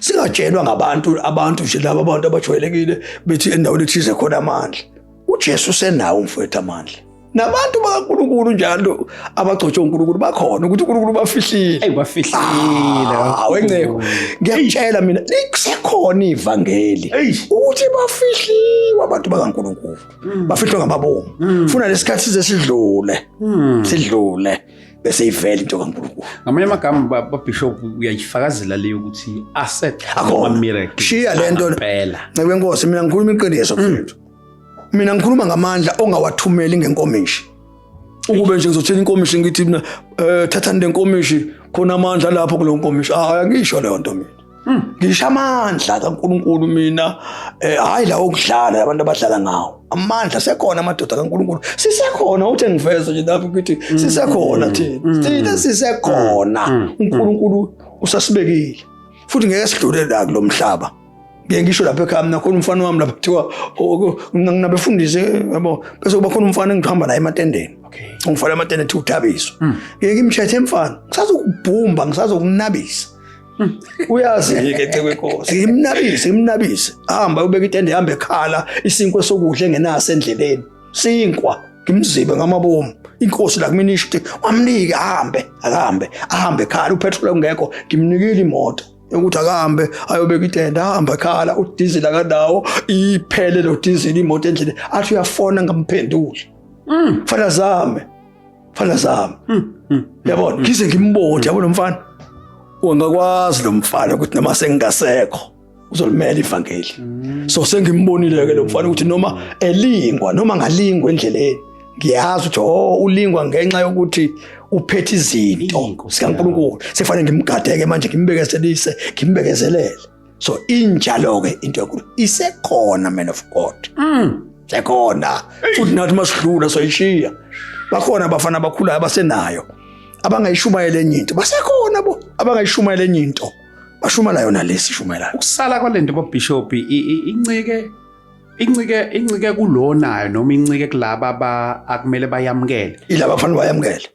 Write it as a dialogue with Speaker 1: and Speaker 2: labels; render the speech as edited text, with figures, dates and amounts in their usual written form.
Speaker 1: Singatshelwa abantu nje laba abantu abajwayelekile bethi endaweni ethize khona amandla. uJesu senawo umfowethu amandla. Nabantu bakaNkulunkulu njalo abagcotshwe uNkulunkulu bakhona ukuthi uNkulunkulu bafihlile.
Speaker 2: Bafihlile.
Speaker 1: Awengceko. Ngiyakutshela mina likusekhona ivangeli ukuthi bafihliwe abantu bakaNkulunkulu. Bafihlwe ngamabomu. Funa lesikhathi sesidlule. Sidlule bese ivela into kaNkulunkulu.
Speaker 2: Ngamanye amagama babishop uyayifakazela leyo ukuthi asekho miracle.
Speaker 1: Shiya lento
Speaker 2: phela.
Speaker 1: Ngekwenkosi mina ngikhuluma iqiniso mfethu. Mina ngikhuluma ngamandla ongawathumeli ngenkomishi. Ukube nje ngizothela inkomishi ngithi mina thathani lenkomishi khona amandla lapho kulo nkomishi. Ngisho leyo nto mina. Ngisho amandla kaNkulunkulu mina hayi la okudlala abantu abadlala ngawo. Amandla sekhona amadoda kaNkulunkulu. Sisekhona uthi ngiveza nje lapho ukuthi sisekhona thina sisekhona. uNkulunkulu usasibekile. Futhi ngeke sidlule la kulomhlaba. Ngisho lapha ekhaya mina khona umfana wami lapha kuthiwa ngingabefundise yabo bese kuba khona umfana engihamba naye ematendeni. Umfana ematendeni ethi uThabiso. Ngeke ngimshethe emfana ngisazokubhumba ngisazokunabisa. Uyazi ke kwenkosi ngimnabise hamba ubeka itende hamba ekhala isinkwe sokudla engenaso endleleni sinkwa ngimzibe ngamabomu inkosi la kumina isho ukuthi wamnika ahambe ekhala upetrol ungekho ngimnikile imoto ukuthi akahambe ayobeka itende ahamba ekhala udizela kadawo iphele lo diesel imoto endleleni athi uyafona ngamphenduli fana zame yabona ngize ngimbonde yabona umfana ungakwazi lo mfana ukuthi noma sengingasekho uzolimela ivangeli. So sengimbonile ke lo mfana ukuthi noma elingwa noma ngalingwa endleleni ngiyazi ukuthi ulingwa ngenxa yokuthi uphethe izinto sikaNkulunkulu sefanele ngimgadeke manje ngimbekezelele. So injalo ke into yakhulu isekhona man of God. Sekhona futhi nathi masidlula soyishiya. Bakhona abafana abakhulayo abasenayo abangayishumayela enye into basekhona bo abangayishumayela enye into bashumela yona lesi shumela
Speaker 2: ukusala kwalento bobishop incike kulonayo noma incike kulaba akumele bayamukele
Speaker 1: ilaba bafana bayamukele